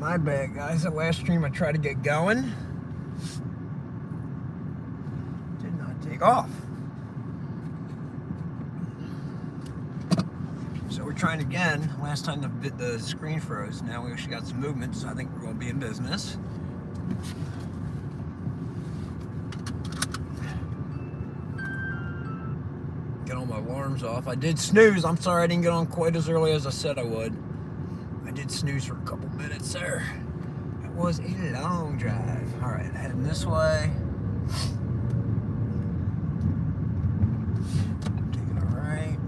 My bad, guys. The last stream I tried to get going did not take off. So we're trying again. Last time the screen froze. Now we actually got some movement, so I think we're going to be in business. Get all my alarms off. I did snooze. I'm sorry I didn't get on quite as early as I said I would. I did snooze for a couple minutes there. It was a long drive. All right, heading this way. Taking a right.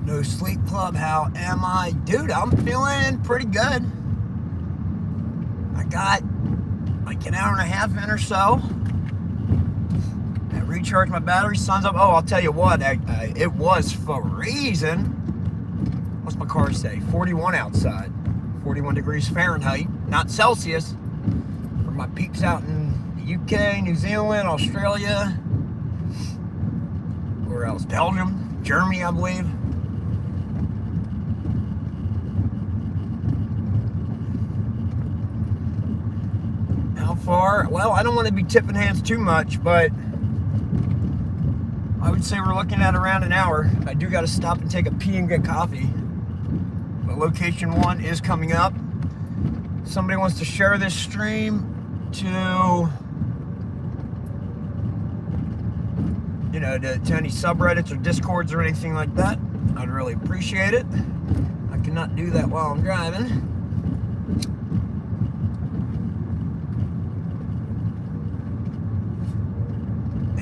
No Sleep Club, how am I? Dude, I'm feeling pretty good. I got like an hour and a half in or so. I recharged my battery, sun's up. Oh, I'll tell you what, it was freezing. What's my car say? 41 outside. 41 degrees Fahrenheit, not Celsius. For my peeps out in the UK, New Zealand, Australia. Where else? Belgium, Germany, I believe. Far. Well, I don't want to be tipping hands too much, but I would say we're looking at around an hour. I do got to stop and take a pee and get coffee. But location 1 is coming up. Somebody wants to share this stream to, you know, to any subreddits or discords or anything like that. I'd really appreciate it. I cannot do that while I'm driving.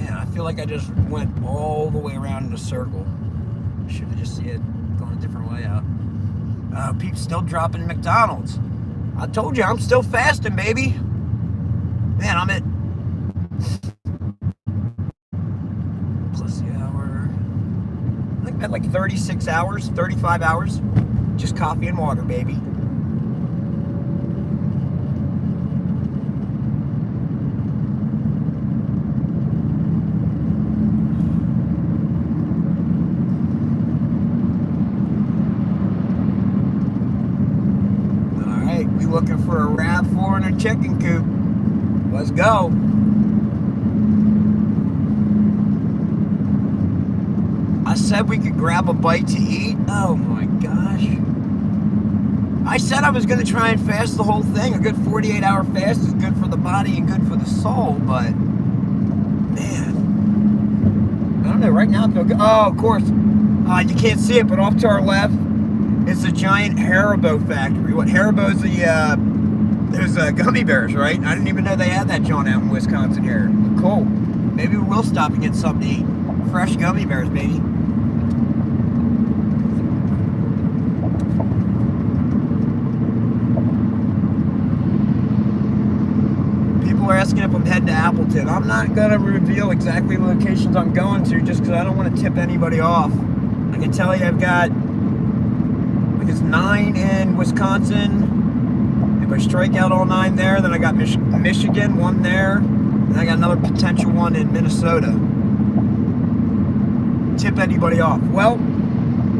I feel like I just went all the way around in a circle. Should have just gone a different way out. Peeps still dropping McDonald's. I told you, I'm still fasting, baby. Man, I'm at plus the hour. I think I'm at like 36 hours, 35 hours. Just coffee and water, baby. Looking for a RAV4 and a chicken coop. Let's go. I said we could grab a bite to eat. Oh my gosh. I said I was going to try and fast the whole thing. A good 48-hour fast is good for the body and good for the soul, but man, I don't know. Right now I feel good. Oh, of course. You can't see it, but off to our left, it's a giant Haribo factory. What Haribo's there's gummy bears, right? I didn't even know they had that joint out in Wisconsin here. Cool. Maybe we will stop and get something to eat. Fresh gummy bears, baby. People are asking if I'm heading to Appleton. I'm not going to reveal exactly the locations I'm going to just because I don't want to tip anybody off. I can tell you I've got it's 9 in Wisconsin. If I strike out all 9 there, then I got Michigan, 1 there, and I got another potential 1 in Minnesota. Tip anybody off? Well,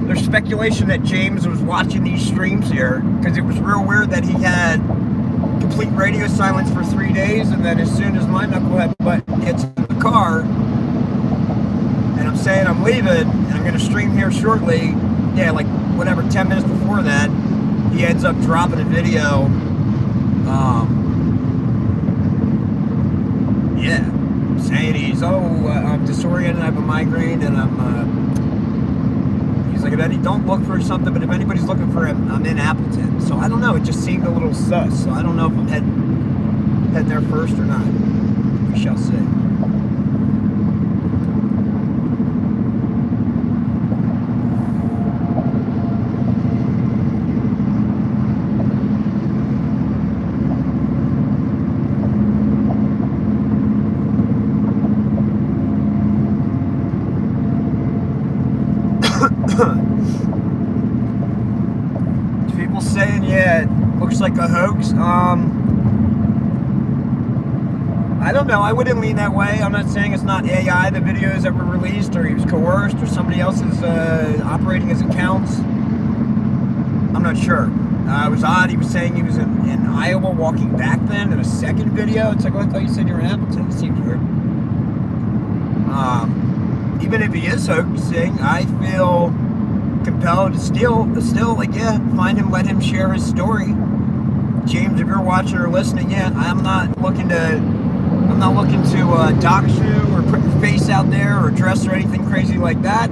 there's speculation that James was watching these streams here because it was real weird that he had complete radio silence for 3 days, and then as soon as my knucklehead butt gets in the car, and I'm saying I'm leaving, and I'm going to stream here shortly, yeah, like whatever, 10 minutes before that, he ends up dropping a video, saying I'm disoriented, I have a migraine, and he's like, don't look for something, but if anybody's looking for him, I'm in Appleton. So I don't know, it just seemed a little sus, so I don't know if I'm heading there first or not. We shall see. People saying, yeah, it looks like a hoax. I don't know. I wouldn't lean that way. I'm not saying it's not AI, the videos that were released, or he was coerced, or somebody else is operating his accounts. I'm not sure. It was odd. He was saying he was in Iowa walking back then in a second video. It's like, well, I thought you said you were in Appleton. It seems weird. Even if he is hoaxing, I feel compelled to still, like, yeah, find him, let him share his story. James, if you're watching or listening, yeah, I'm not looking to dox you or put your face out there or dress or anything crazy like that.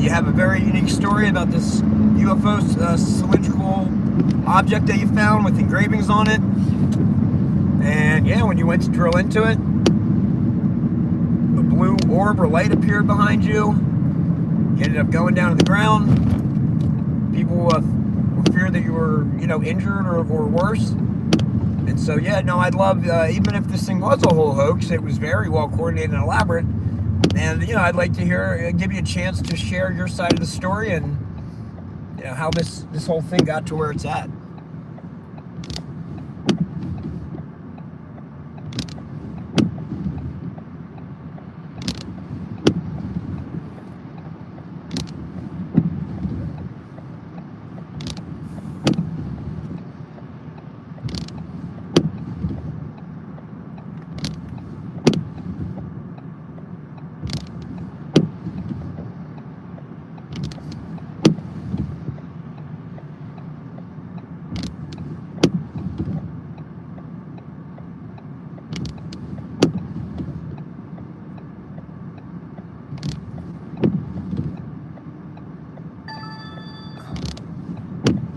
You have a very unique story about this UFO cylindrical object that you found with engravings on it. And yeah, when you went to drill into it, a blue orb or light appeared behind you. You ended up going down to the ground. People feared that you were, injured or worse. And so, yeah, no, I'd love, even if this thing was a whole hoax, it was very well coordinated and elaborate. And, I'd like to give you a chance to share your side of the story and, how this whole thing got to where it's at.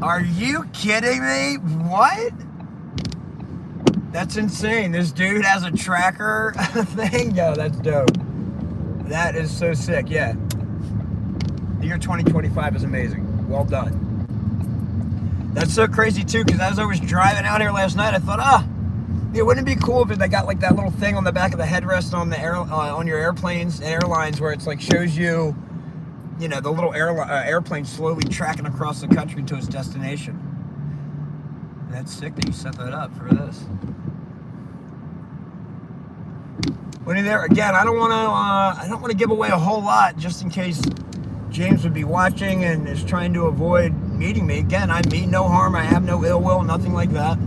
Are you kidding me? What? That's insane. This dude has a tracker thing? Yo, that's dope. That is so sick, yeah. The year 2025 is amazing. Well done. That's so crazy, too, because as I was driving out here last night, I thought, wouldn't it be cool if they got like that little thing on the back of the headrest on the on your airplanes and airlines where it's like shows you, the little airplane slowly tracking across the country to its destination. And that's sick that you set that up for this. When you're there, again, I don't want to give away a whole lot just in case James would be watching and is trying to avoid meeting me. Again, I mean no harm. I have no ill will, nothing like that.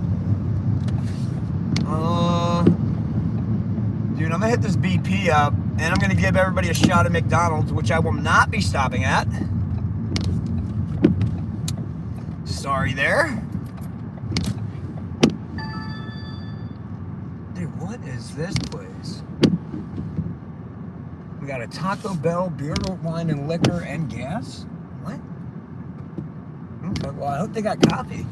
Dude, I'm gonna hit this BP up, and I'm gonna give everybody a shot at McDonald's, which I will not be stopping at. Sorry there. Dude, what is this place? We got a Taco Bell, beer, wine, and liquor, and gas? What? Okay, well, I hope they got coffee.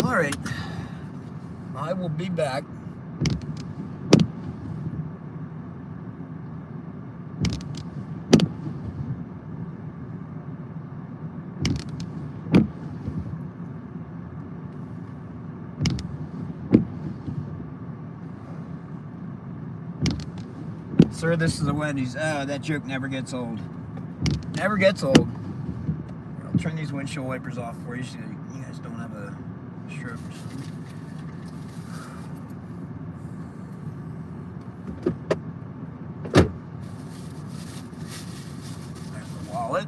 All right, I will be back. Sir, this is a Wendy's. Oh, that joke never gets old. Never gets old. I'll turn these windshield wipers off for you so you guys don't have a stroke or something. There's the wallet.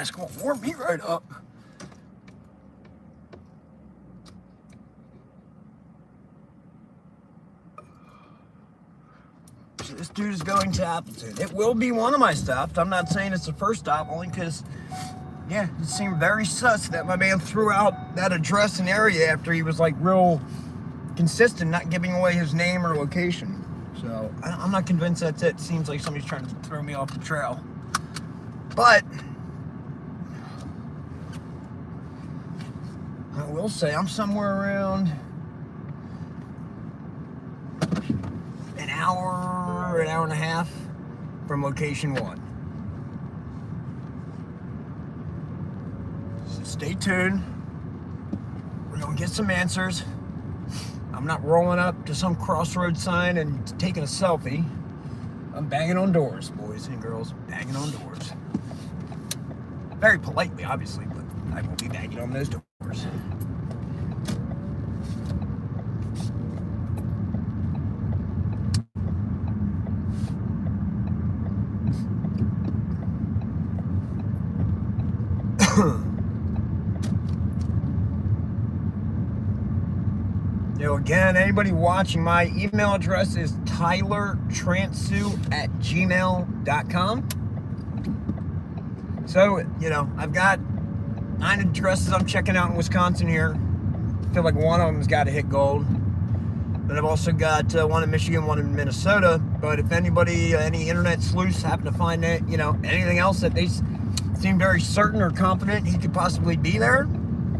mask will warm me right up. So this dude is going to Appleton. It will be one of my stops. I'm not saying it's the first stop, only because, yeah, it seemed very sus that my man threw out that address and area after he was like real consistent, not giving away his name or location. So I'm not convinced that's it. Seems like somebody's trying to throw me off the trail. But I will say I'm somewhere around an hour and a half from location 1. So stay tuned. We're gonna get some answers. I'm not rolling up to some crossroad sign and taking a selfie. I'm banging on doors, boys and girls, banging on doors. Very politely, obviously, but I will be banging on those doors. Again, anybody watching, my email address is tylertransu@gmail.com. So, I've got 9 addresses I'm checking out in Wisconsin here. I feel like one of them's got to hit gold. But I've also got one in Michigan, one in Minnesota. But if anybody, any internet sleuths happen to find that, anything else that they seem very certain or confident he could possibly be there,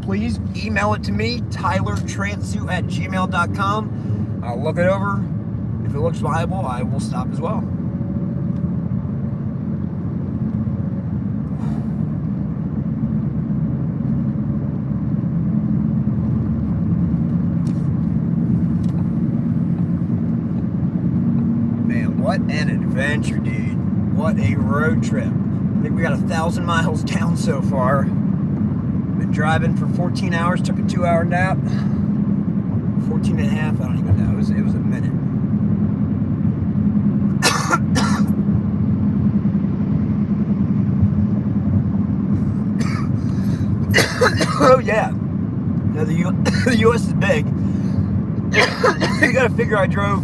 please email it to me, tylertransu@gmail.com. I'll look it over. If it looks viable, I will stop as well. Man, what an adventure, dude. What a road trip. I think we got 1,000 miles down so far. Been driving for 14 hours, took a 2-hour nap. 14 and a half, I don't even know. It was a minute. Oh, yeah. Now, the U.S. is big. You gotta figure I drove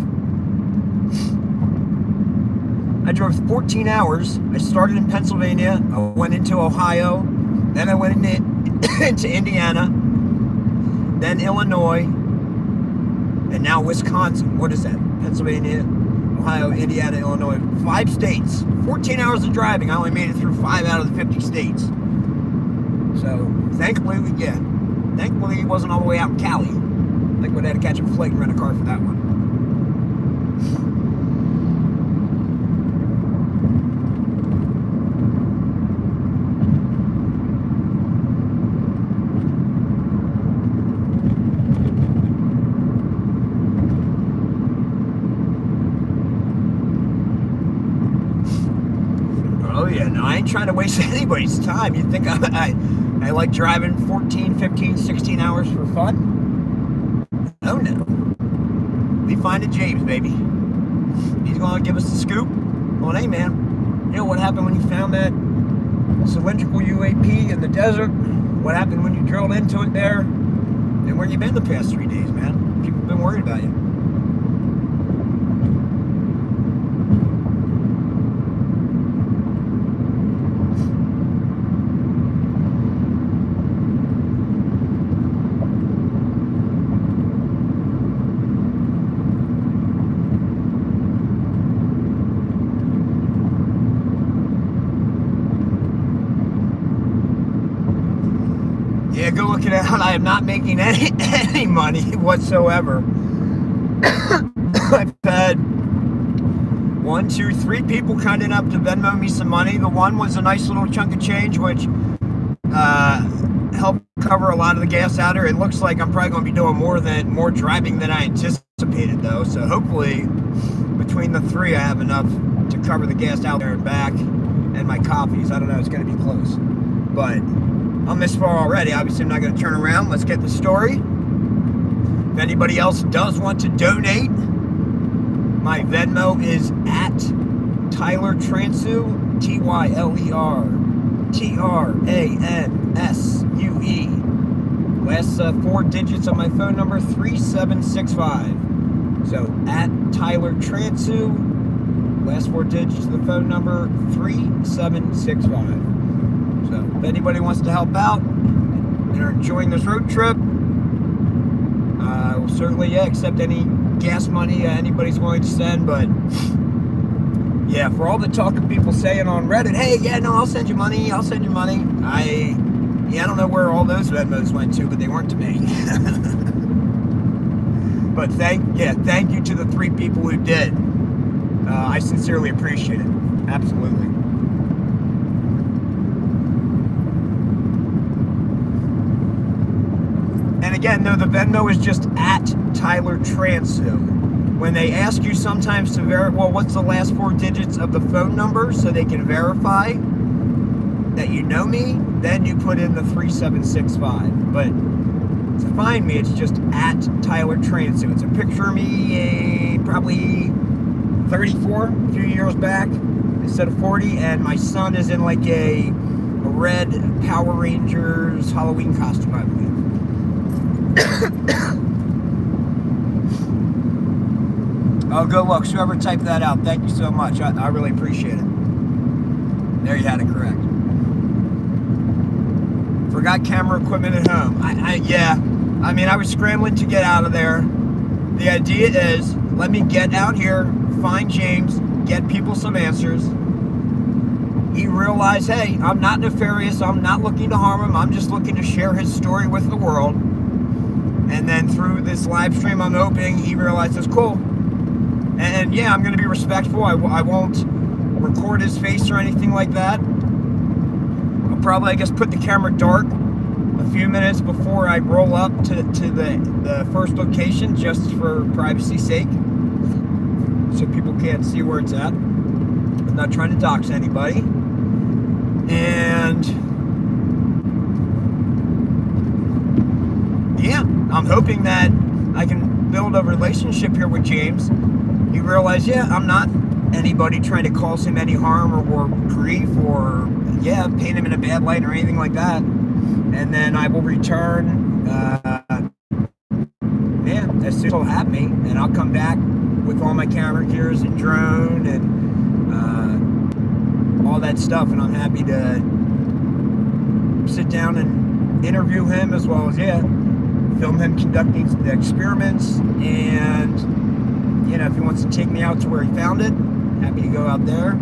14 hours. I started in Pennsylvania. I went into Ohio. Then I went into Indiana, then Illinois, and now Wisconsin. What is that? Pennsylvania, Ohio, Indiana, Illinois. 5 states. 14 hours of driving. I only made it through 5 out of the 50 states. So, thankfully, he wasn't all the way out in Cali. I think we'd have to catch a flight and rent a car for that one. I ain't trying to waste anybody's time. You think I like driving 14, 15, 16 hours for fun? Oh no. We find it James, baby. He's going to give us the scoop. Well, hey man, you know what happened when you found that cylindrical UAP in the desert? What happened when you drilled into it there? And where you been the past 3 days, man? People have been worried about you. Yeah, go look it out. I am not making any money whatsoever. I've had 1, 2, 3 people kind enough to Venmo me some money. The one was a nice little chunk of change, which helped cover a lot of the gas out here. It looks like I'm probably going to be doing more driving than I anticipated, though. So hopefully, between the 3, I have enough to cover the gas out there and back, and my coffees. I don't know. It's going to be close, but I'm this far already. Obviously, I'm not going to turn around. Let's get the story. If anybody else does want to donate, my Venmo is at Tyler Transu, TRANSUE. Last 4 digits on my phone number, 3765. So at Tyler Transue, last 4 digits of the phone number, 3765. So if anybody wants to help out and are enjoying this road trip, I will certainly accept any gas money anybody's willing to send. But yeah, for all the talk of people saying on Reddit, hey, yeah, no, I'll send you money, I don't know where all those Venmos went to, but they weren't to me. But thank you to the 3 people who did. I sincerely appreciate it. Absolutely. And again, though, the Venmo is just at Tyler Transue. When they ask you sometimes to verify, well, what's the last 4 digits of the phone number so they can verify that you know me, then you put in the 3765. But to find me, it's just at Tyler Transue. It's a picture of me, probably 34, a few years back, instead of 40, and my son is in like a red Power Rangers Halloween costume, I believe. Oh, good luck. Whoever typed that out, thank you so much. I really appreciate it. There, you had it correct. Forgot camera equipment at home. I was scrambling to get out of there. The idea is, let me get out here, find James, get people some answers. He realized, hey, I'm not nefarious. I'm not looking to harm him. I'm just looking to share his story with the world. And then through this live stream, I'm hoping he realizes, cool. And yeah, I'm going to be respectful. I won't record his face or anything like that. I'll probably, I guess, put the camera dark a few minutes before I roll up to the first location, just for privacy's sake, so people can't see where it's at. I'm not trying to dox anybody. And yeah, I'm hoping that I can build a relationship here with James. You realize, yeah, I'm not anybody trying to cause him any harm or grief or, yeah, paint him in a bad light or anything like that. And then I will return, as soon as he'll have me, and I'll come back with all my camera gears and drone and all that stuff. And I'm happy to sit down and interview him, as well as, film him conducting the experiments. And if he wants to take me out to where he found it, happy to go out there.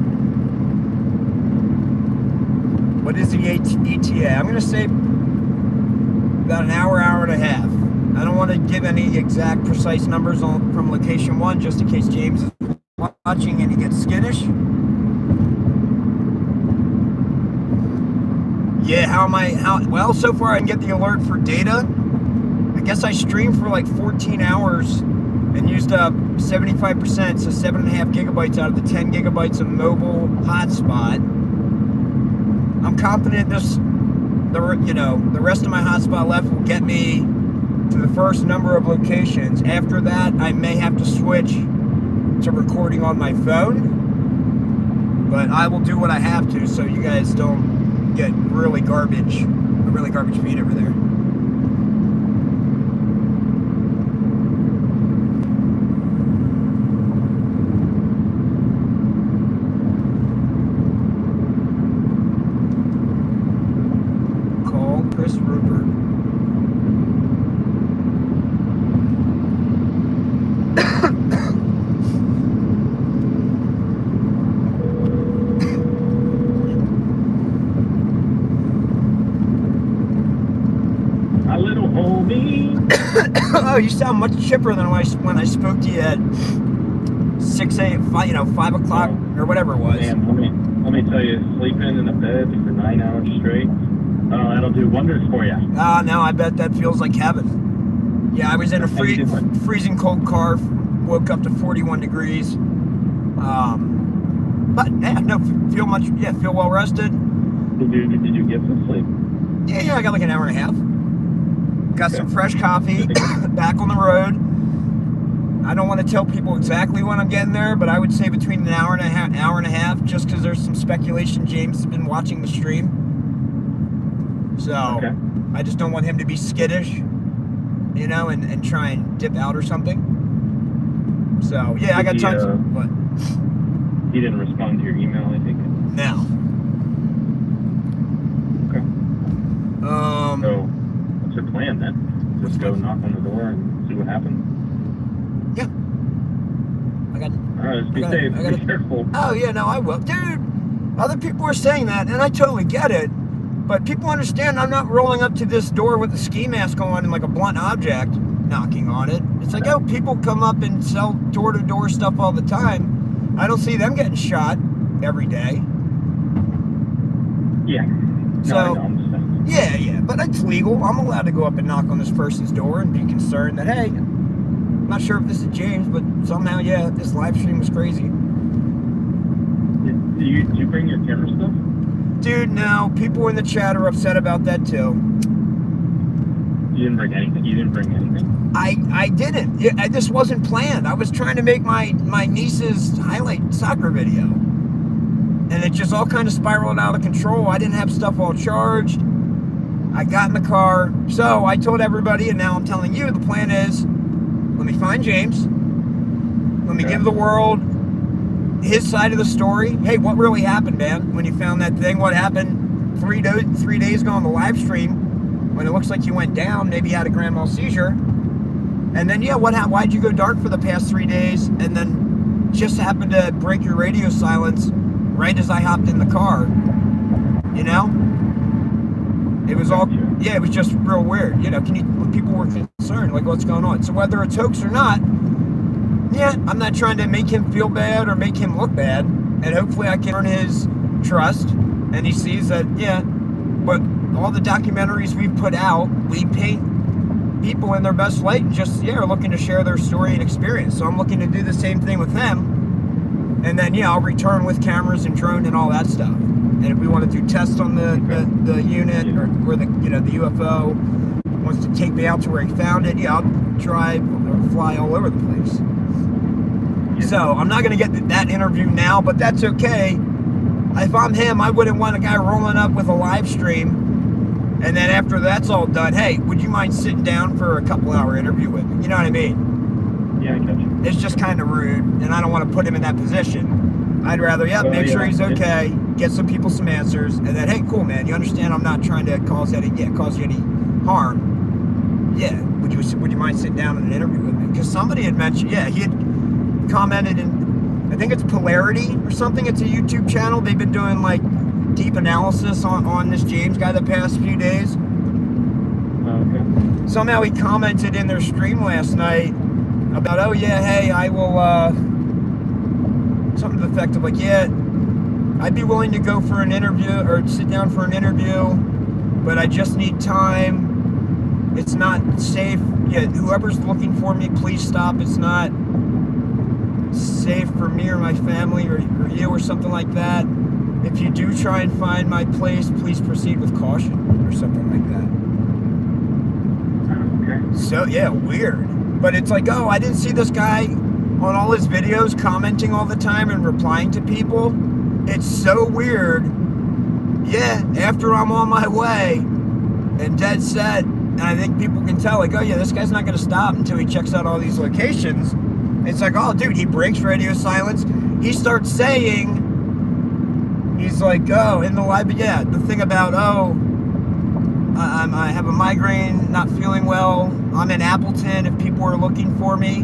What is the ETA? I'm going to say about an hour and a half. I don't want to give any exact precise numbers from location 1, just in case James is watching and he gets skittish. Yeah, well, so far I can get the alert for data. I guess I streamed for like 14 hours and used up 75%, so 7.5 gigabytes out of the 10 gigabytes of mobile hotspot. I'm confident the rest of my hotspot left will get me to the first number of locations. After that, I may have to switch to recording on my phone, but I will do what I have to so you guys don't get a really garbage feed over there. Chris Rupert. A little homie. Oh, you sound much chipper than when I spoke to you at 6 a.m., 5 o'clock or whatever it was. Man, let me tell you, sleeping in a bed for 9 hours straight, that'll do wonders for you. No, I bet that feels like heaven. Yeah, I was in a freezing cold car, woke up to 41 degrees. But feel well rested. Did you get some sleep? Yeah, I got like an hour and a half. Got some fresh coffee, back on the road. I don't want to tell people exactly when I'm getting there, but I would say between an hour and a half, just because there's some speculation James has been watching the stream. So Okay. I just don't want him to be skittish, you know, and try and dip out or something. So yeah, I got tons of what? He didn't respond to your email, I think. No. Okay. So, what's your plan then? What's Just go good? knock on the door and see what happens? Yeah. All right, just be safe. Be careful. Oh yeah, no, I will, dude. Other people are saying that, and I totally get it. But people understand I'm not rolling up to this door with a ski mask on and like a blunt object knocking on it. It's like, oh, people come up and sell door-to-door stuff all the time. I don't see them getting shot every day. Yeah. So, I know, I'm just saying. yeah, but it's legal. I'm allowed to go up and knock on this person's door and be concerned that, hey, I'm not sure if this is James, but somehow, yeah, this live stream was crazy. Did you bring your camera stuff? Dude, no. People in the chat are upset about that too. You didn't bring anything? You didn't bring anything? I didn't. This wasn't planned. I was trying to make my niece's highlight soccer video. And it just all kind of spiraled out of control. I didn't have stuff all charged. I got in the car. So I told everybody, and now I'm telling you, the plan is, let me find James. Let me give the world his side of the story. Hey, what really happened, man? When you found that thing, what happened 3 days ago on the live stream when it looks like you went down, maybe you had a grand mal seizure. And then, yeah, why'd you go dark for the past 3 days and then just happened to break your radio silence right as I hopped in the car? You know? It was all, yeah, it was just real weird. You know, people were concerned, like, what's going on? So whether it's hoax or not, yeah, I'm not trying to make him feel bad or make him look bad. And hopefully I can earn his trust. And he sees that, yeah, but all the documentaries we've put out, we paint people in their best light and just, yeah, are looking to share their story and experience. So I'm looking to do the same thing with them. And then, yeah, I'll return with cameras and drone and all that stuff. And if we want to do tests on the unit or the, you know, the UFO wants to take me out to where he found it, yeah, I'll drive or fly all over the place. So I'm not going to get that interview now, but that's okay. If I'm him, I wouldn't want a guy rolling up with a live stream, and then after that's all done, hey, would you mind sitting down for a couple-hour interview with me? You know what I mean? Yeah, I got you. It's just kind of rude, and I don't want to put him in that position. I'd rather, make sure he's okay, get some people some answers, and then, hey, cool, man, you understand I'm not trying to cause you any harm. Yeah, would you mind sitting down in an interview with me? Because somebody had mentioned, he had commented in, I think it's Polarity or something. It's a YouTube channel. They've been doing like deep analysis on this James guy the past few days. Okay. Somehow he commented in their stream last night about, oh yeah, hey, I will, something to the effect of like, yeah, I'd be willing to go for an interview or sit down for an interview, but I just need time. It's not safe. Yeah, whoever's looking for me, please stop. It's not safe for me or my family or you or something like that. If you do try and find my place, please proceed with caution or something like that. Okay. So, yeah, weird. But it's like, oh, I didn't see this guy on all his videos commenting all the time and replying to people. It's so weird. Yeah, after I'm on my way and dead set, and I think people can tell, like, oh, yeah, this guy's not going to stop until he checks out all these locations. It's like, oh, dude, he breaks radio silence. He starts saying, he's like, oh, in the live, yeah, the thing about, oh, I have a migraine, not feeling well. I'm in Appleton if people are looking for me.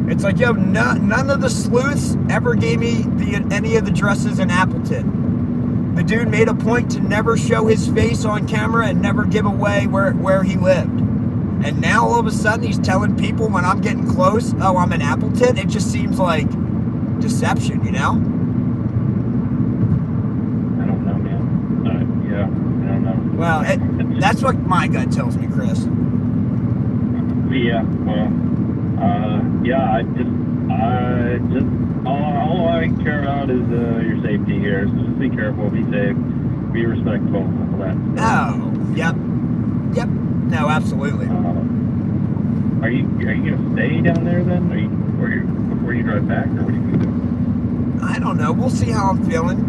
It's like, yo, none of the sleuths ever gave me any of the addresses in Appleton. The dude made a point to never show his face on camera and never give away where he lived. And now all of a sudden he's telling people when I'm getting close, oh, I'm in Appleton. It just seems like deception, you know? I don't know, man. Yeah, I don't know. Well, that's what my gut tells me, Chris. Yeah, well, all I care about is your safety here. So just be careful, be safe, be respectful of that. Oh, yep. No, absolutely. Are you gonna stay down there then? Before you drive back, or what are you gonna do? I don't know. We'll see how I'm feeling.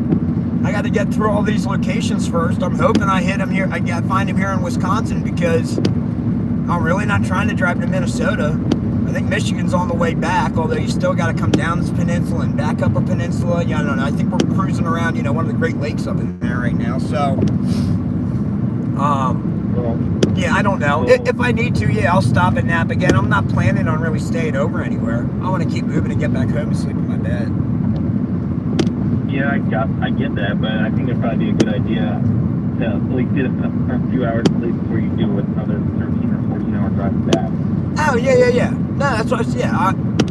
I got to get through all these locations first. I'm hoping I hit him here. Find him here in Wisconsin, because I'm really not trying to drive to Minnesota. I think Michigan's on the way back, although you still got to come down this peninsula and back up a peninsula. Yeah, I don't know. I think we're cruising around, one of the Great Lakes up in there right now. So, yeah, I don't know. If I need to, yeah, I'll stop and nap again. I'm not planning on really staying over anywhere. I want to keep moving and get back home and sleep in my bed. Yeah, I get that, but I think it'd probably be a good idea to at least get a few hours sleep before you do another 13 or 14 hour drive back. Oh, yeah. No, that's what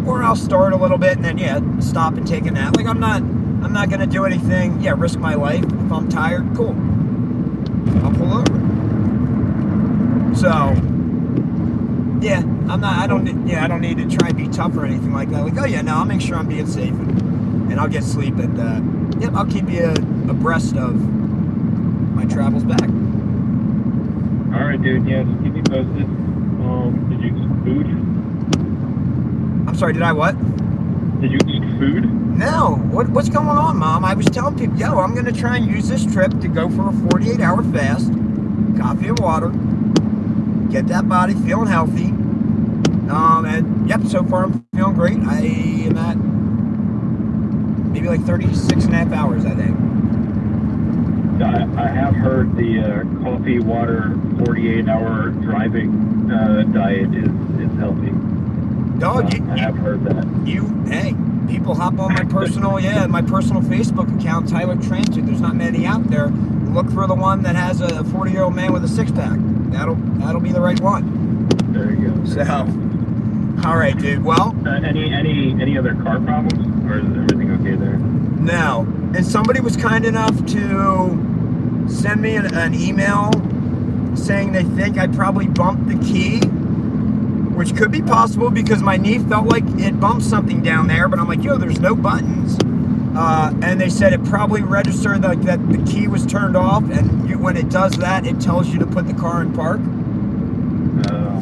or I'll start a little bit and then, stop and take a nap. Like, I'm not going to do anything, risk my life. If I'm tired, cool. I'll pull over. So, yeah, I don't need to try and be tough or anything like that. Like, I'll make sure I'm being safe and I'll get sleep and, I'll keep you abreast of my travels back. All right, dude. Yeah, just keep me posted. Did you eat food? I'm sorry, did I what? Did you eat food? No. What's going on, Mom? I was telling people, I'm going to try and use this trip to go for a 48-hour fast, coffee and water, get that body feeling healthy. So far I'm feeling great. I am at maybe like 36 and a half hours, I think. I have heard the coffee, water, 48-hour driving diet is healthy. Dog, I have heard that. People hop on my personal Facebook account, Tyler Transit. There's not many out there. Look for the one that has a 40-year-old man with a six-pack. That'll be the right one. There you go. So, all right, dude. Well, any other car problems, or is everything okay there? No. And somebody was kind enough to send me an email saying they think I probably bumped the key, which could be possible because my knee felt like it bumped something down there, but I'm like, there's no buttons. And they said it probably registered that the key was turned off, and when it does that, it tells you to put the car in park.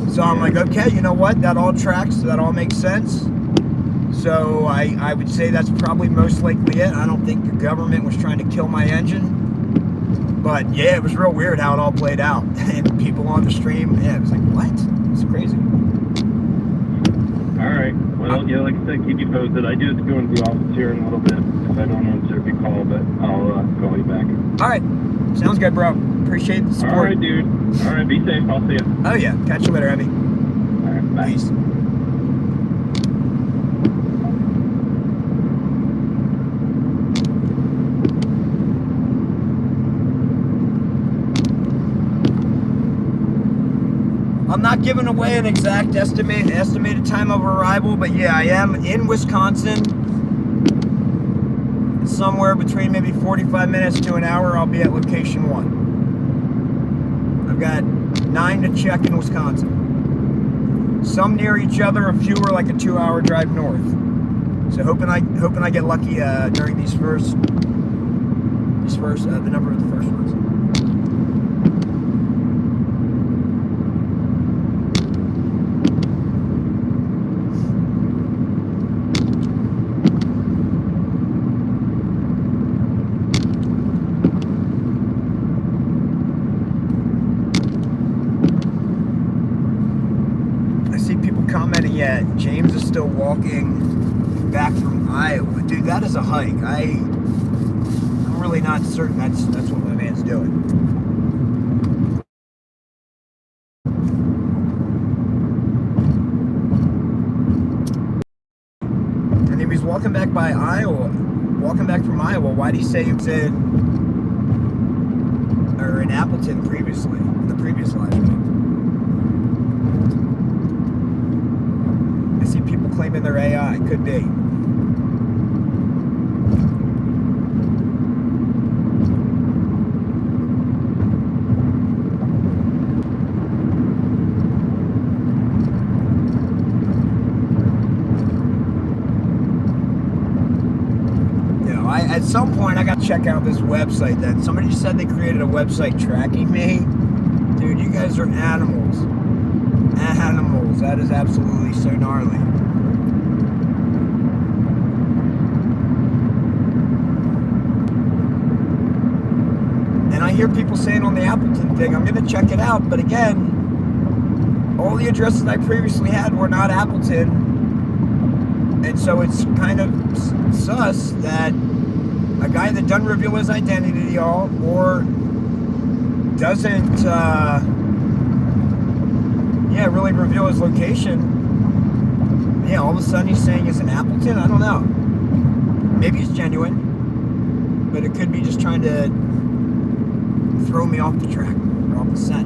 So I'm like, okay, you know what? That all tracks. That all makes sense. So I would say that's probably most likely it. I don't think the government was trying to kill my engine. But yeah, it was real weird how it all played out. And people on the stream, it was like, what? It's crazy. All right. Well, like I said, keep you posted. I do have to go into the office here in a little bit if I don't answer your call, but I'll call you back. All right. Sounds good, bro. Appreciate the support. All right, dude. All right, be safe. I'll see you. Oh, yeah. Catch you later, Emmy. All right, bye. Peace. I'm not giving away an exact estimated time of arrival, but yeah, I am in Wisconsin. Somewhere between maybe 45 minutes to an hour, I'll be at location 1. I've got 9 to check in Wisconsin. Some near each other, a few are like a 2-hour drive north. So hoping I get lucky during the number of the first ones. James is still walking back from Iowa. Dude, that is a hike. I'm really not certain that's what my man's doing. And he was walking back from Iowa. Why'd he say he was in Appleton previously, in the previous live stream? See people claiming they're AI. Could be. At some point, I got to check out this website that somebody said they created a website tracking me. Dude, you guys are animals. Animals. That is absolutely so gnarly. hear people saying on the Appleton thing, I'm going to check it out. But again, all the addresses I previously had were not Appleton. And so it's kind of sus that a guy that doesn't reveal his identity to y'all or doesn't, really reveal his location. Yeah, all of a sudden he's saying it's in Appleton. I don't know. Maybe it's genuine. But it could be just trying to throw me off the track or off the scent.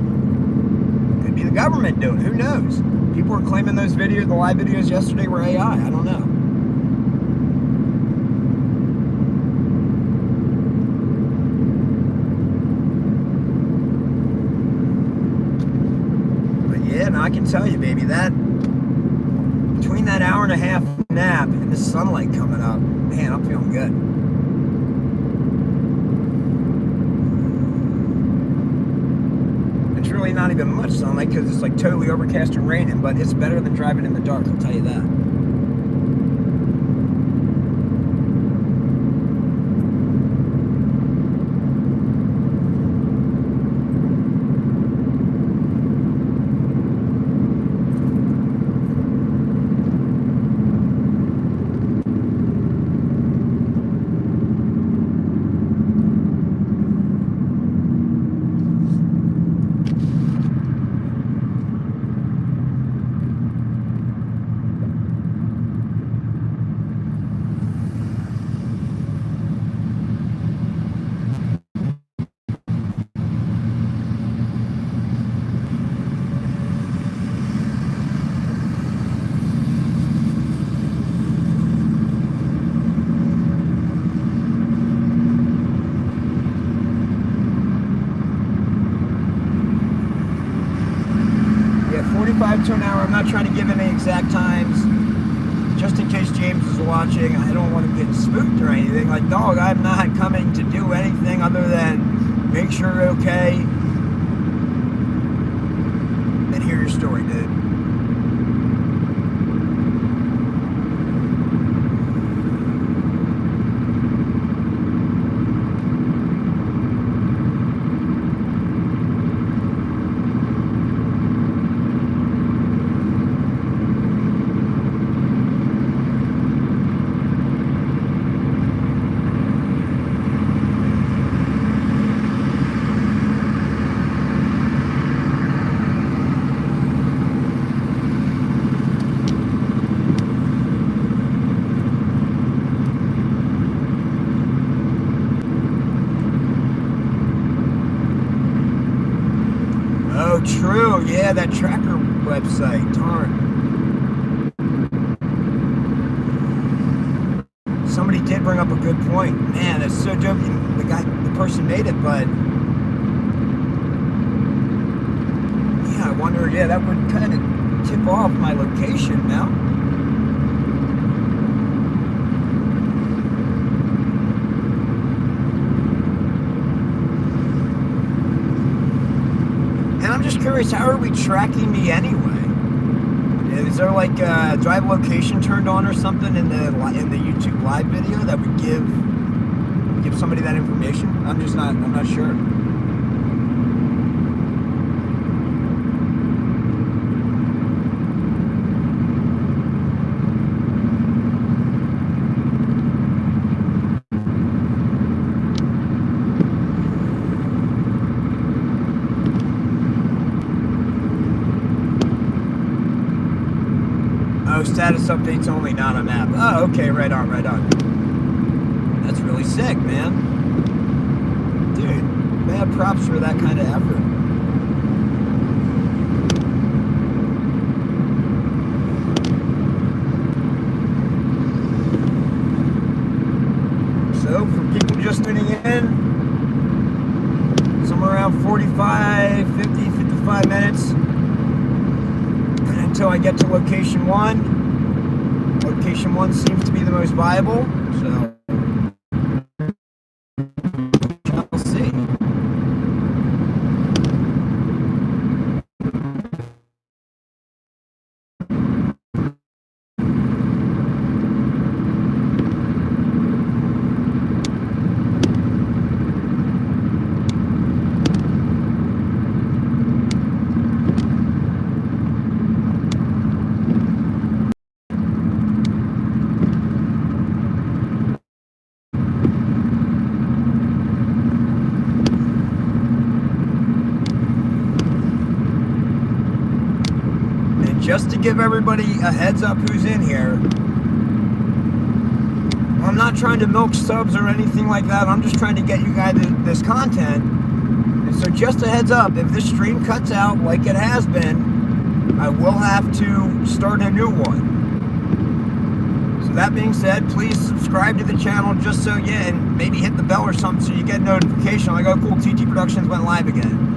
Could be the government doing it. Who knows? People were claiming those videos, the live videos yesterday were AI. I don't know. But yeah, no, I can tell you, baby, that between that hour and a half nap and the sunlight coming up, man, I'm feeling good. Really not even much sunlight because it's like totally overcast and raining, but it's better than driving in the dark, I'll tell you that. To an hour. I'm not trying to give any exact times, just in case James is watching. I don't want him getting spooked or anything. Like, dog, I'm not coming to do anything other than make sure you're okay and hear your story, dude. True, yeah, that tracker website, darn. Somebody did bring up a good point. Man, that's so dope. The person made it, but yeah, I wonder, yeah, that would kind of tip off my location now. Curious, how are we tracking me anyway? Is there like do I have location turned on or something in the YouTube live video that would give somebody that information? I'm not sure. Status updates only, not a map. Oh, okay, right on. That's really sick, man. Dude, mad props for that kind of effort. So, for people just tuning in, somewhere around 45, 50, 55 minutes until I get to location 1. Location 1 seems to be the most viable, so we'll see. give everybody a heads up who's in here. I'm not trying to milk subs or anything like that. I'm just trying to get you guys this content. And so just a heads up, if this stream cuts out like it has been, I will have to start a new one. So that being said, please subscribe to the channel just so and maybe hit the bell or something so you get notification. Like, oh cool, TT Productions went live again.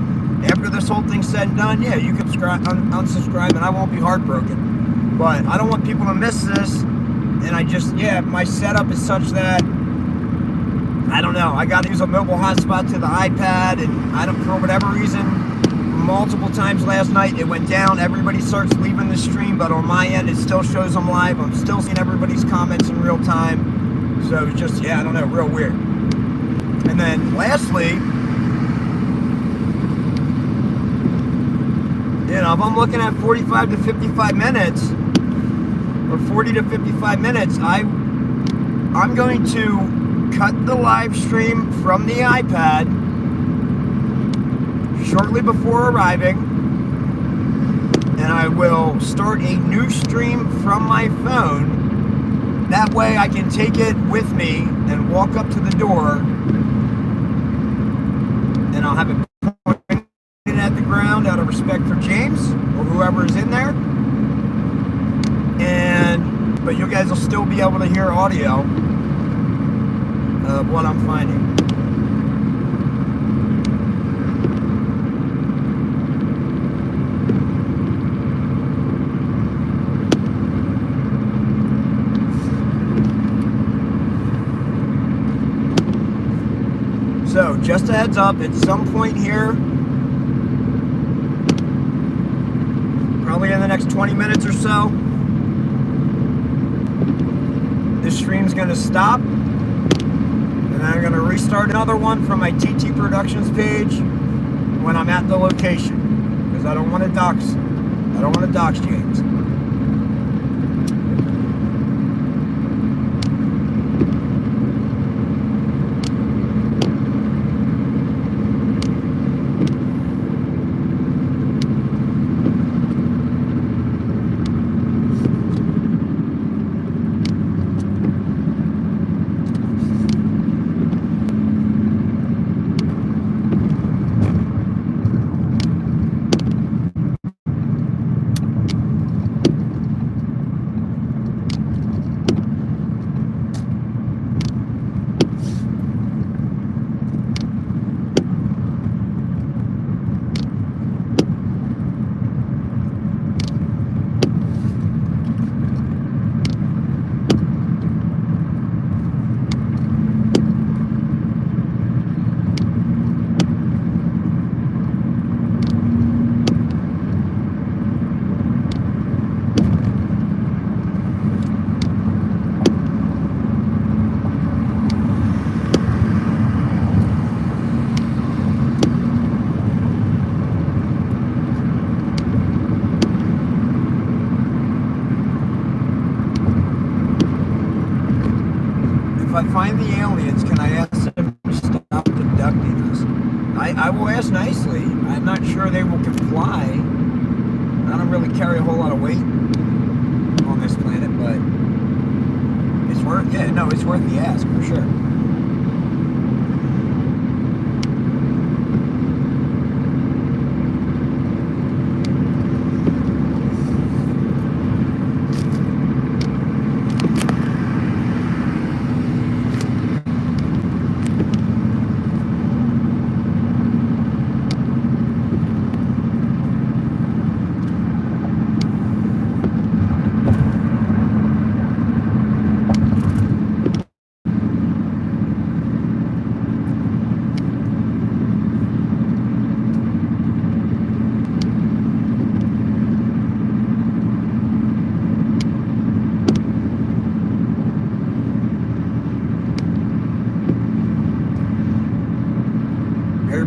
After this whole thing's said and done, yeah, you can unsubscribe and I won't be heartbroken. But I don't want people to miss this. And my setup is such that, I don't know, I got to use a mobile hotspot to the iPad, and for whatever reason, multiple times last night, it went down, everybody starts leaving the stream, but on my end, it still shows them live, I'm still seeing everybody's comments in real time, so it's just, I don't know, real weird. And then, lastly, if I'm looking at 45 to 55 minutes, or 40 to 55 minutes, I'm going to cut the live stream from the iPad shortly before arriving, and I will start a new stream from my phone. That way I can take it with me and walk up to the door, and I'll have it pointed at the ground out of respect for James or whoever is in there. But you guys will still be able to hear audio of what I'm finding. So, just a heads up, at some point here, probably in the next 20 minutes or so, this stream's going to stop, and I'm going to restart another one from my TT Productions page when I'm at the location, because I don't want to dox James. I find the aliens, can I ask them to stop abducting us? I will ask nicely. I'm not sure they will comply. I don't really carry a whole lot of weight on this planet, but it's worth, it's worth the ask for sure.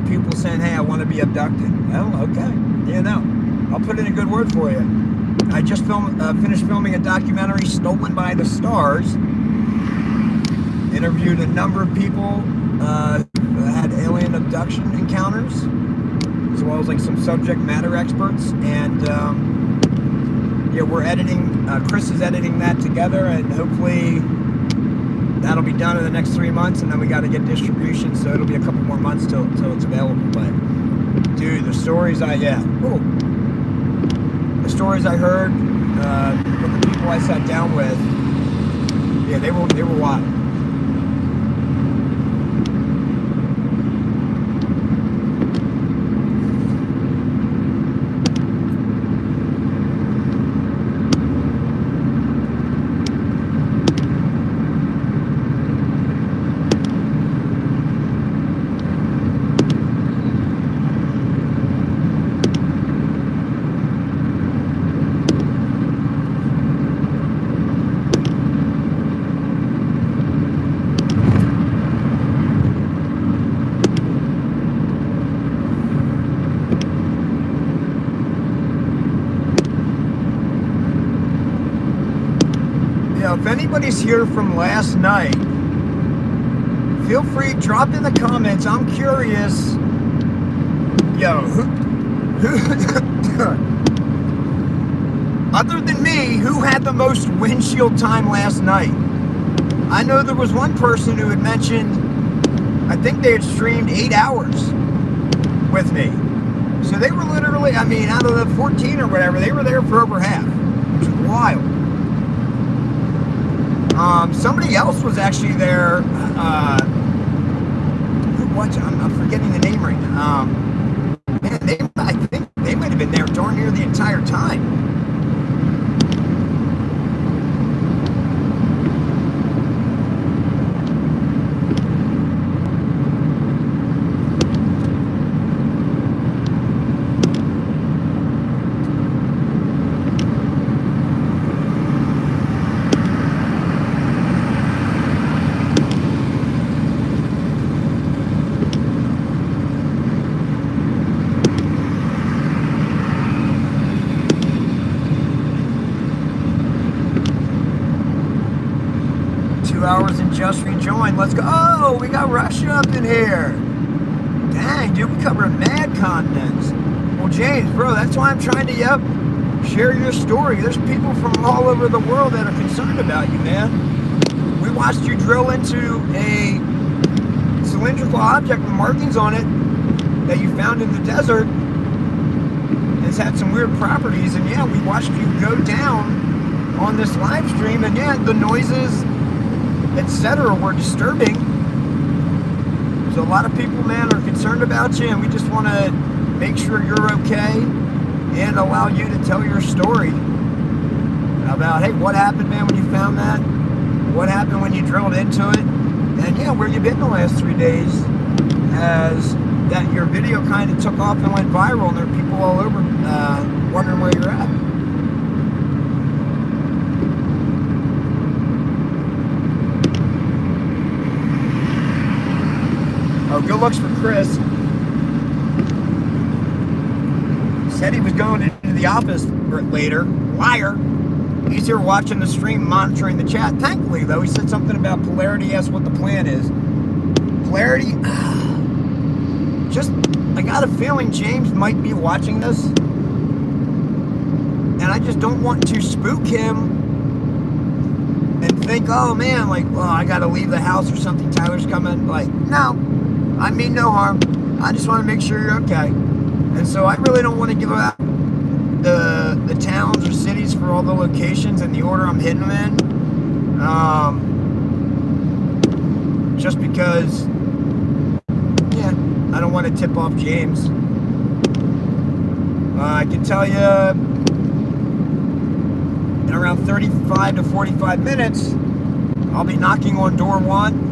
People saying, hey, I want to be abducted. Well, okay. I'll put in a good word for you. I just finished filming a documentary, Stolen by the Stars. Interviewed a number of people who had alien abduction encounters, as well as like some subject matter experts. And yeah, we're editing, Chris is editing that together, and hopefully that'll be done in the next 3 months, and then we got to get distribution, so it'll be a couple more months till it's available. But dude, the stories the stories I heard from the people I sat down with, yeah, they were wild. If anybody's here from last night, feel free, drop in the comments. I'm curious, yo, who other than me, who had the most windshield time last night? I know there was one person who had mentioned, I think they had streamed 8 hours with me. So they were literally, I mean, out of the 14 or whatever, they were there for over half, which is wild. Somebody else was actually there. I'm forgetting the name right now. Man, I think they might have been there darn near the entire time. 2 hours and just rejoined. Let's go. Oh, we got Russia up in here. Dang, dude, we covered mad continents. Well, James, bro, that's why I'm trying to, share your story. There's people from all over the world that are concerned about you, man. We watched you drill into a cylindrical object with markings on it that you found in the desert. It's had some weird properties, and yeah, we watched you go down on this live stream, and yeah, the noises, etc., were disturbing. So a lot of people, man, are concerned about you, and we just want to make sure you're okay and allow you to tell your story about, hey, what happened, man, when you found that? What happened when you drilled into it? And yeah, where you been the last 3 days? As that your video kind of took off and went viral, and there are people all over wondering where you're at. Oh, good looks for Chris. Said he was going into the office later. Liar. He's here watching the stream, monitoring the chat. Thankfully, though, he said something about polarity. Asked what the plan is. Polarity. Just, I got a feeling James might be watching this, and I just don't want to spook him and think, oh man, like, well, I gotta leave the house or something, Tyler's coming. Like, no, I mean no harm. I just want to make sure you're okay. And so I really don't want to give out the towns or cities for all the locations and the order I'm hitting them in. Just because, yeah, I don't want to tip off James. I can tell you in around 35 to 45 minutes, I'll be knocking on door 1.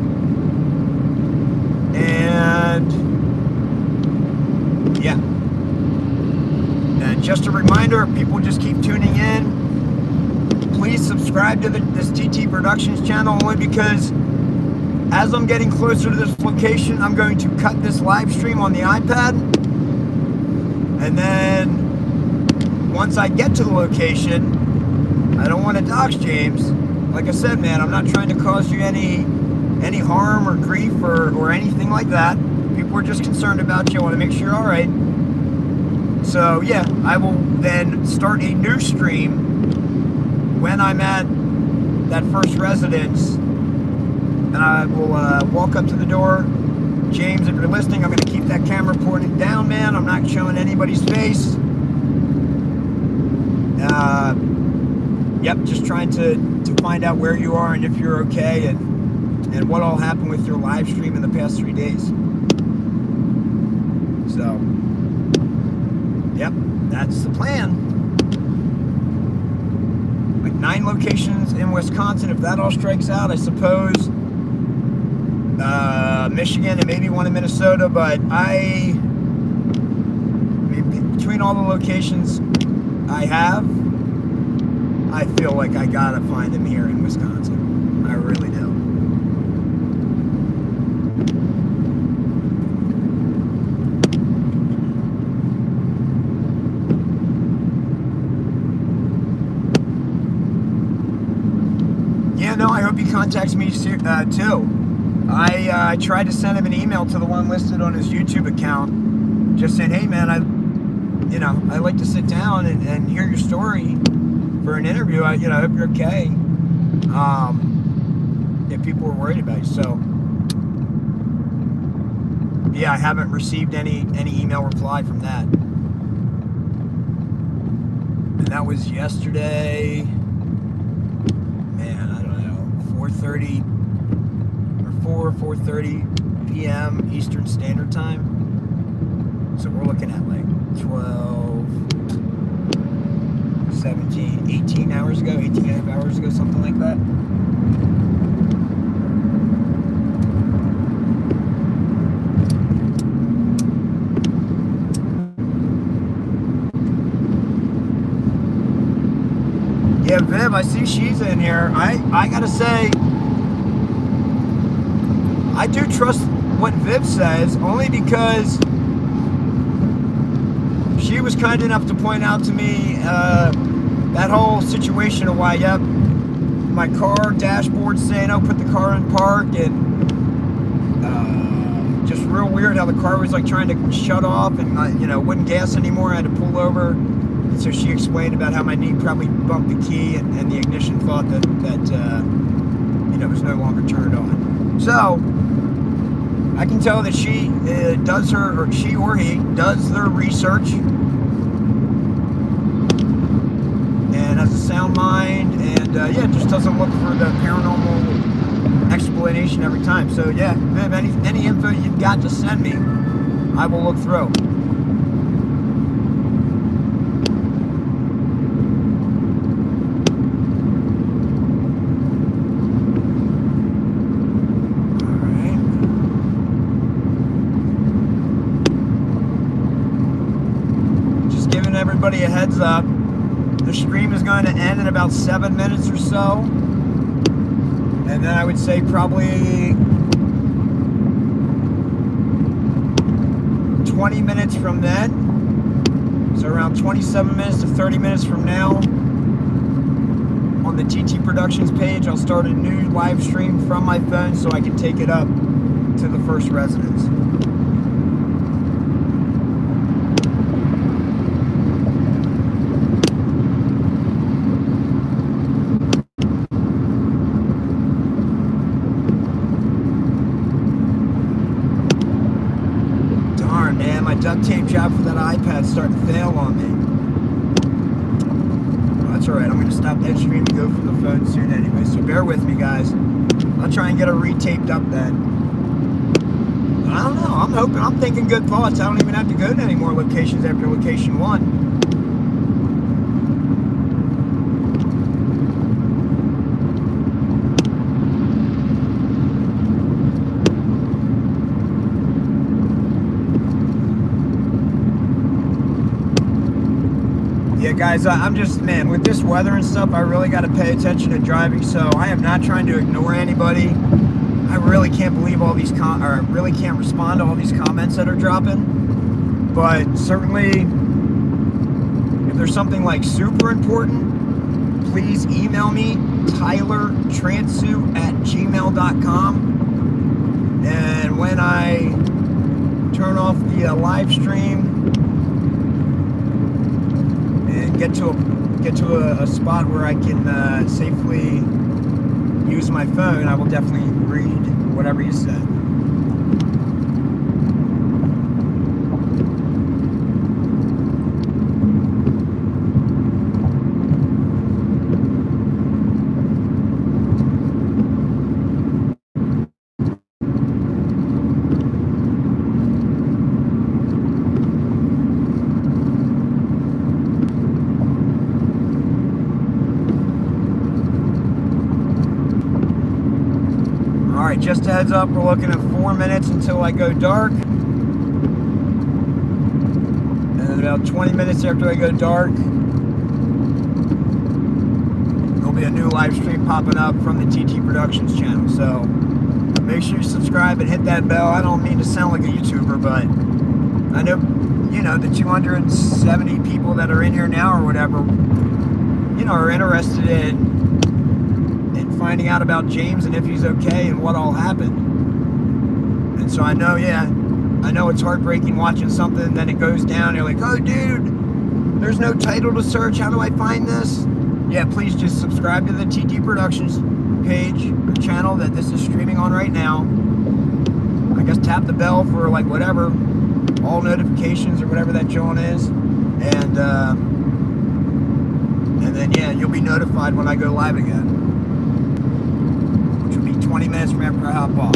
And yeah. And just a reminder, if people just keep tuning in, please subscribe to this TT Productions channel, only because as I'm getting closer to this location, I'm going to cut this live stream on the iPad. And then once I get to the location, I don't want to dox James. Like I said, man, I'm not trying to cause you any harm or grief or anything like that. People are just concerned about you. I want to make sure you're all right. So yeah, I will then start a new stream I'm at that first residence, and I will walk up to the door. James, if you're listening, I'm going to keep that camera pointing down, man. I'm not showing anybody's face. Yep, just trying to find out where you are and if you're okay, and what all happened with your live stream in the past 3 days. So, yep, that's the plan. Like 9 locations in Wisconsin. If that all strikes out, I suppose Michigan and maybe one in Minnesota. But I mean, between all the locations I have, I feel like I gotta find him here in Wisconsin. I really do. Yeah, no, I hope he contacts me too. I tried to send him an email to the one listed on his YouTube account, just saying, hey man, I'd like to sit down and hear your story for an interview. I hope you're okay. If people were worried about you. So yeah, I haven't received any email reply from that. And that was yesterday. Man, I don't know, 4:30 or 4:30 p.m. Eastern Standard Time. So we're looking at like 12, 17, 18 hours ago, 18 and a half hours ago, something like that. Yeah, Viv, I see she's in here. I gotta say, I do trust what Viv says, only because she was kind enough to point out to me that whole situation of why, yep, my car dashboard saying, oh, put the car in park, and just real weird how the car was like trying to shut off and wouldn't gas anymore. I had to pull over. And so she explained about how my knee probably bumped the key, and the ignition thought that was no longer turned on. So I can tell that she does she or he does their research and has a sound mind, and just doesn't look for the paranormal explanation every time. So yeah, Viv, any info you've got to send me, I will look through. Everybody a heads up, the stream is going to end in about 7 minutes or so, and then I would say probably 20 minutes from then, so around 27 minutes to 30 minutes from now, on the TT Productions page, I'll start a new live stream from my phone so I can take it up to the first residence. Duct tape job for that iPad starting to fail on me. Well, that's alright, I'm going to stop that stream and go for the phone soon anyway, so bear with me, guys. I'll try and get it retaped up then. But I don't know, I'm thinking good thoughts. I don't even have to go to any more locations after location 1. Yeah, guys, I'm just, man, with this weather and stuff, I really got to pay attention to driving, so I am not trying to ignore anybody. I really can't believe all these, I really can't respond to all these comments that are dropping, but certainly, if there's something like super important, please email me, tylertransu@gmail.com, and when I turn off the live stream, get get to a spot where I can safely use my phone, I will definitely read whatever you said. Alright, just a heads up, we're looking at 4 minutes until I go dark. And then about 20 minutes after I go dark, there'll be a new live stream popping up from the TT Productions channel. So make sure you subscribe and hit that bell. I don't mean to sound like a YouTuber, but I know, you know, the 270 people that are in here now or whatever, you know, are interested in finding out about James and if he's okay and what all happened. And so I know, yeah, I know it's heartbreaking watching something and then it goes down. You're like, oh, dude, there's no title to search. How do I find this? Yeah, please just subscribe to the TT Productions page or channel that this is streaming on right now. I guess tap the bell for like whatever, all notifications or whatever that John is. And then, yeah, you'll be notified when I go live again. 20 minutes from after I hop off.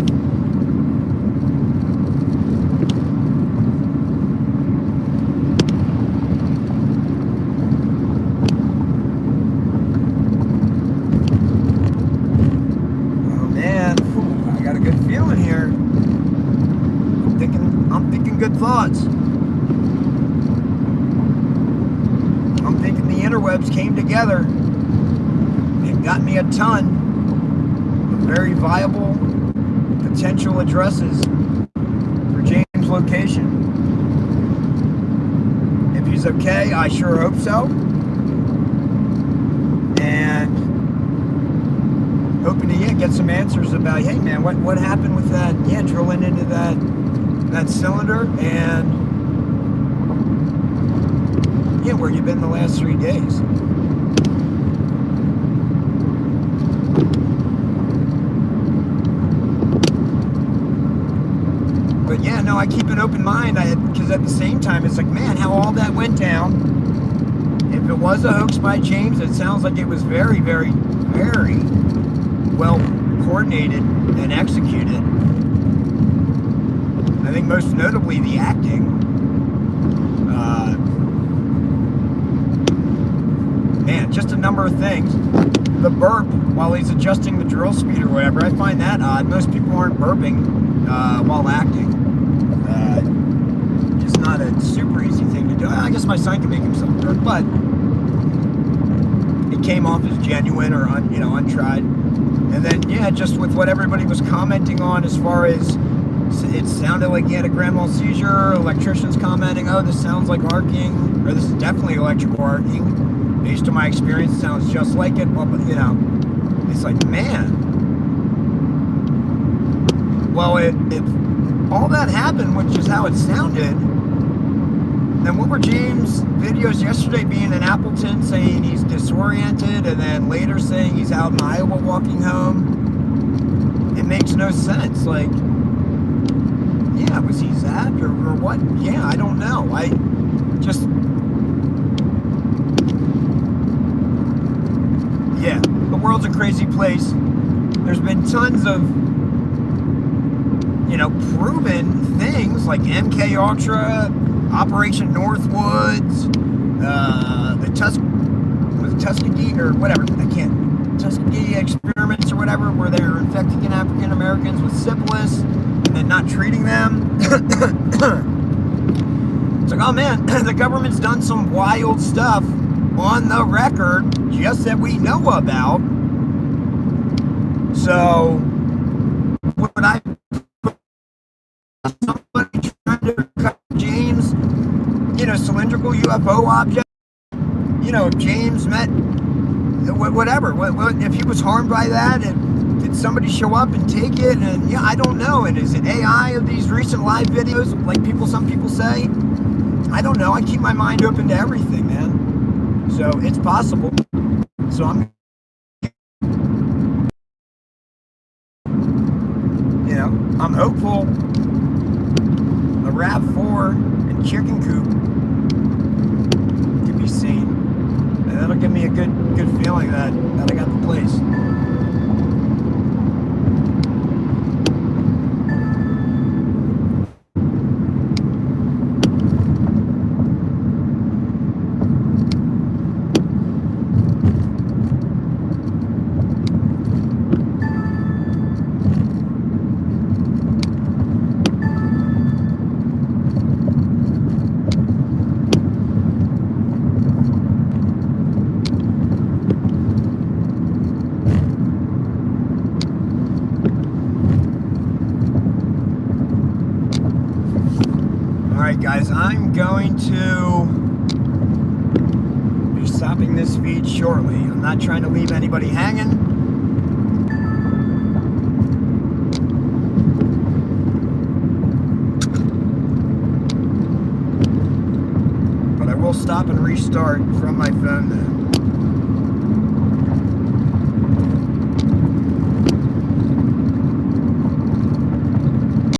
Oh man, I got a good feeling here. I'm thinking good thoughts. I'm thinking the interwebs came together and got me a ton very viable potential addresses for James' location. If he's okay, I sure hope so. And hoping to get some answers about, hey man, what happened with that? Yeah, drilling into that cylinder, and yeah, where you been the last 3 days? But yeah, no, I keep an open mind, because at the same time, it's like, man, how all that went down. If it was a hoax by James, it sounds like it was very, very, very well coordinated and executed. I think most notably the acting. Man, just a number of things. The burp while he's adjusting the drill speed or whatever, I find that odd. Most people aren't burping while acting. Just not a super easy thing to do. I guess my son can make himself burp, but it came off as genuine or untried. And then yeah, just with what everybody was commenting on as far as it sounded like he had a grand mal seizure. Electricians commenting, oh, this sounds like arcing, or this is definitely electrical arcing. Based on my experience, it sounds just like it. But you know, it's like, man. Well, if all that happened, which is how it sounded, then what were James' videos yesterday being in Appleton saying he's disoriented and then later saying he's out in Iowa walking home? It makes no sense. Like, yeah, was he zapped or what? Yeah, I don't know. I just, yeah, the world's a crazy place. There's been tons of, you know, proven things like MK Ultra, Operation Northwoods, the Tuskegee or whatever, Tuskegee experiments or whatever, where they were infecting African Americans with syphilis and then not treating them. It's like, oh man, the government's done some wild stuff on the record just that we know about. So, would I somebody trying to cut James, you know, cylindrical UFO object, you know, if James met whatever, what if he was harmed by that, and did somebody show up and take it? And yeah, I don't know. And is it AI of these recent live videos, like some people say? I don't know. I keep my mind open to everything, man. So it's possible. So I'm hopeful a RAV4 and chicken coop to be seen. And that'll give me a good feeling that I got the place. Alright guys, I'm going to be stopping this feed shortly. I'm not trying to leave anybody hanging. But I will stop and restart from my phone then.